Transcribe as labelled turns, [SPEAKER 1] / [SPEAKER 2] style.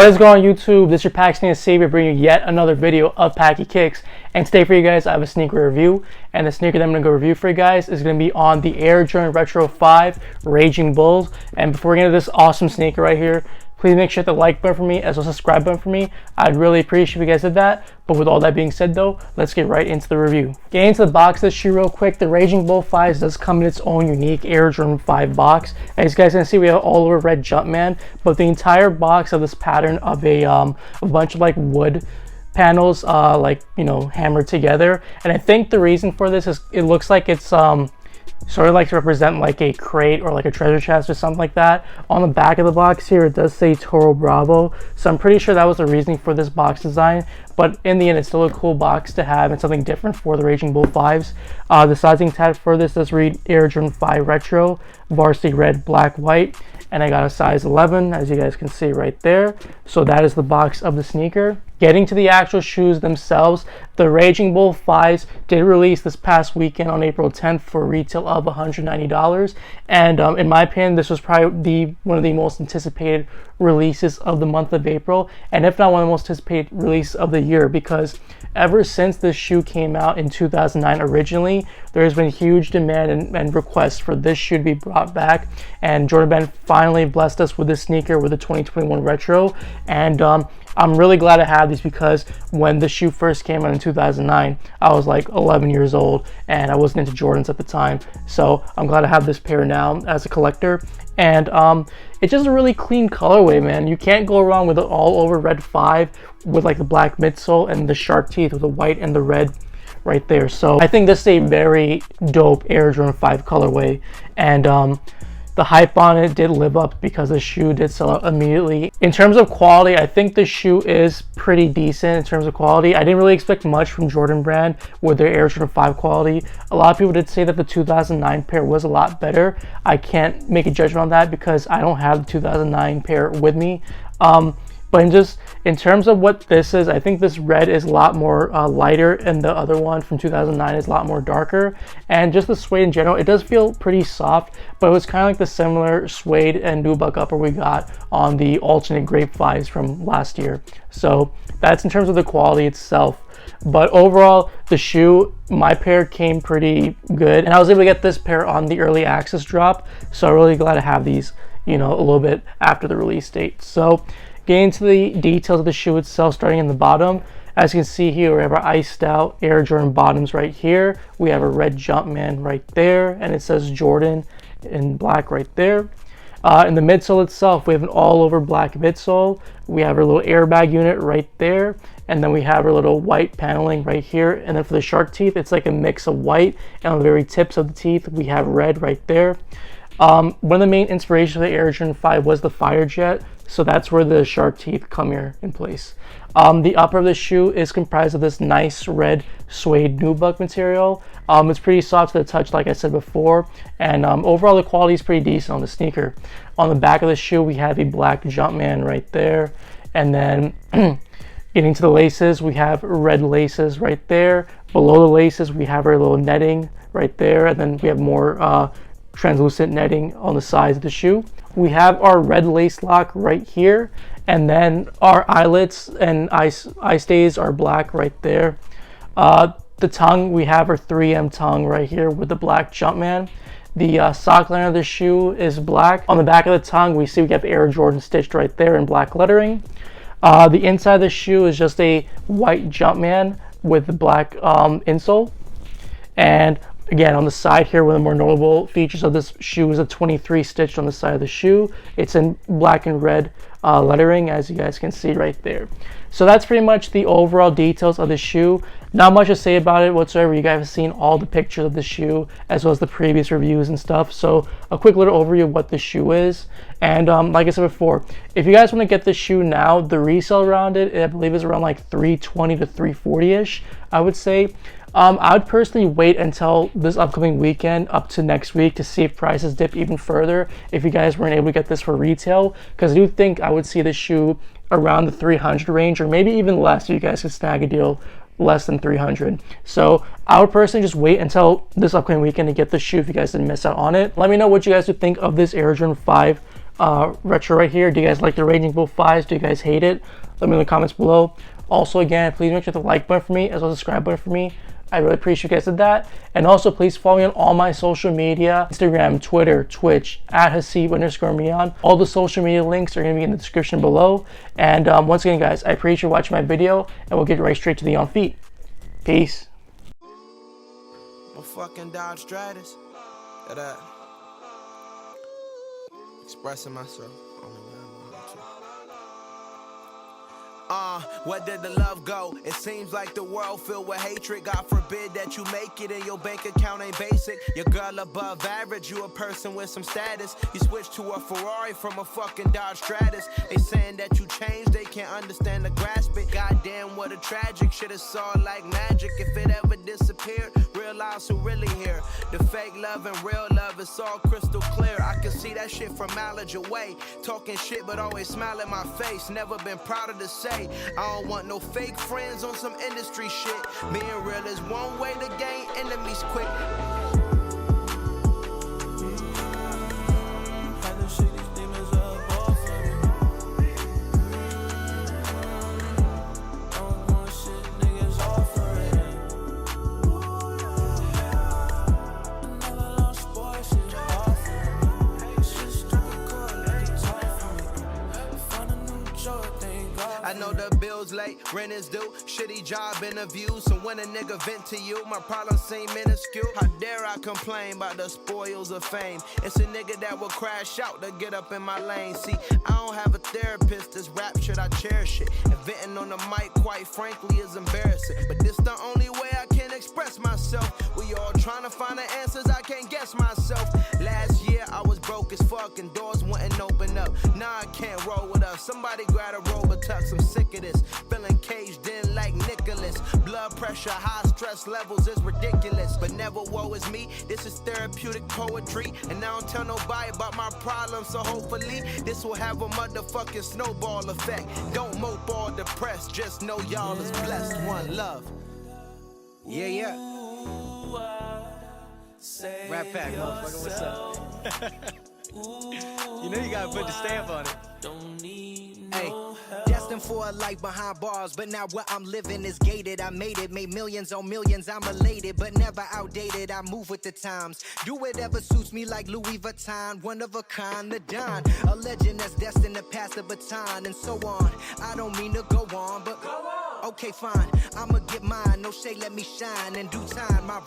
[SPEAKER 1] What is going on YouTube? This is your Pakistani Savior bringing you yet another video of Packy Kicks. And today for you guys, I have a sneaker review. And the sneaker that I'm going to go review for you guys is going to be on the Air Jordan Retro 5 Raging Bulls. And before we get into this awesome sneaker right here, please make sure to hit the like button for me as well as subscribe button for me. I'd really appreciate if you guys did that. But with all that being said though, let's get right into the review. Getting into the box of this shoe real quick, the Raging Bull 5 does come in its own unique Air Jordan 5 box. As you guys can see, we have all over red Jumpman, but the entire box of this pattern of a bunch of like wood panels hammered together. And I think the reason for this is it looks like it's sort of like to represent like a crate or like a treasure chest or something like that. On the back of the box here, it does say Toro Bravo. So I'm pretty sure that was the reasoning for this box design. But in the end, it's still a cool box to have and something different for the Raging Bull 5s. The sizing tag for this does read Air Jordan 5 Retro, Varsity Red, Black, White. And I got a size 11, as you guys can see right there. So that is the box of the sneaker. Getting to the actual shoes themselves, the Raging Bull 5s did release this past weekend on April 10th for a retail of $190. And in my opinion, this was probably one of the most anticipated releases of the month of April. And if not one of the most anticipated releases of the year, because ever since this shoe came out in 2009 originally, there has been huge demand and requests for this shoe to be brought back. And Jordan Brand finally blessed us with this sneaker with the 2021 Retro. And I'm really glad to have these because when the shoe first came out in 2009, I was like 11 years old and I wasn't into Jordans at the time. So I'm glad to have this pair now as a collector. And it's just a really clean colorway, man. You can't go wrong with the all over red 5 with like the black midsole and the shark teeth with the white and the red right there. So I think this is a very dope Air Jordan 5 colorway. And the hype on it did live up because the shoe did sell out immediately. In terms of quality, I think the shoe is pretty decent in terms of quality. I didn't really expect much from Jordan Brand with their Air Jordan 5 quality. A lot of people did say that the 2009 pair was a lot better. I can't make a judgment on that because I don't have the 2009 pair with me. But in terms of what this is, I think this red is a lot more lighter and the other one from 2009 is a lot more darker. And just the suede in general, it does feel pretty soft, but it was kind of like the similar suede and nubuck upper we got on the alternate grape 5s from last year. So that's in terms of the quality itself. But overall, the shoe, my pair came pretty good. And I was able to get this pair on the early access drop. So I'm really glad to have these, a little bit after the release date. So getting into the details of the shoe itself, starting in the bottom, as you can see here, we have our iced out Air Jordan bottoms right here. We have a red Jumpman right there, and it says Jordan in black right there. In the midsole itself, we have an all over black midsole. We have our little airbag unit right there, and then we have our little white paneling right here. And then for the shark teeth, it's like a mix of white, and on the very tips of the teeth, we have red right there. One of the main inspirations for the Air Jordan 5 was the fire jet, so that's where the shark teeth come here in place. The upper of the shoe is comprised of this nice red suede nubuck material. It's pretty soft to the touch, like I said before, and overall the quality is pretty decent on the sneaker. On the back of the shoe, we have a black Jumpman right there, and then getting to the laces, we have red laces right there. Below the laces, we have our little netting right there, and then we have more translucent netting on the sides of the shoe. We have our red lace lock right here, and then our eyelets and eye stays are black right there. The tongue, we have our 3M tongue right here with the black Jumpman. The sock liner of the shoe is black. On the back of the tongue, we see we have Air Jordan stitched right there in black lettering. The inside of the shoe is just a white Jumpman with the black insole. And again, on the side here, one of the more notable features of this shoe is a 23 stitched on the side of the shoe. It's in black and red lettering, as you guys can see right there. So that's pretty much the overall details of the shoe. Not much to say about it whatsoever. You guys have seen all the pictures of the shoe as well as the previous reviews and stuff. So a quick little overview of what the shoe is. And like I said before, if you guys want to get this shoe now, the resale around it, I believe is around like $320 to $340-ish, I would say. I would personally wait until this upcoming weekend up to next week to see if prices dip even further if you guys weren't able to get this for retail, because I do think I would see the shoe around the 300 range or maybe even less if you guys could snag a deal less than 300. So I would personally just wait until this upcoming weekend to get the shoe if you guys didn't miss out on it. Let me know what you guys would think of this Air Jordan 5 retro right here. Do you guys like the Raging Bull 5s? Do you guys hate it? Let me know in the comments below. Also, again, please make sure to hit the like button for me as well as the subscribe button for me. I really appreciate you guys did that. And also, please follow me on all my social media: Instagram, Twitter, Twitch, @Hasib_Mian. All the social media links are going to be in the description below. And once again, guys, I appreciate you watching my video, and we'll get right straight to the on feet. Peace.
[SPEAKER 2] My fucking Dodge Stratus. Expressing myself. Where did the love go? It seems like the world filled with hatred. God forbid that you make it and your bank account ain't basic. Your girl above average, you a person with some status. You switch to a Ferrari from a fucking Dodge Stratus. They saying that you changed, they can't understand or grasp it. Goddamn, what a tragic shit, it's all like magic. If it ever disappeared, realize who really here. The fake love and real love, it's all crystal clear. I can see that shit from mileage away. Talking shit but always smile in my face. Never been prouder to say I don't want no fake friends on some industry shit. Being real is one way to gain enemies quick. I know the bills late, rent is due, shitty job interviews. So when a nigga vent to you, my problems seem minuscule. How dare I complain about the spoils of fame? It's a nigga that will crash out to get up in my lane. See, I don't have a therapist, this rap shit, I cherish it. And venting on the mic, quite frankly, is embarrassing. But this the only way I can express myself. We all trying to find the answers, I can't guess myself. Last year I was broke as fuck and doors wouldn't open up. Now I can't roll with us. Somebody grab a robe or tux, I'm sick of this. Feeling caged in like Nicholas. Blood pressure, high stress levels is ridiculous. But never woe is me, this is therapeutic poetry. And I don't tell nobody about my problems, so hopefully this will have a motherfucking snowball effect. Don't mope all depressed, just know y'all is blessed. One love. Yeah. Rap Pack, motherfucker, what's up? You know you gotta put the stamp on it. Hey, destined for a life behind bars, but now where I'm living is gated. I made it, made millions on millions. I'm elated, but never outdated. I move with the times, do whatever suits me like Louis Vuitton. One of a kind, the Don, a legend that's destined to pass the baton, and so on. I don't mean to go on, but okay, fine. I'ma get mine. No shade, let me shine in due time. My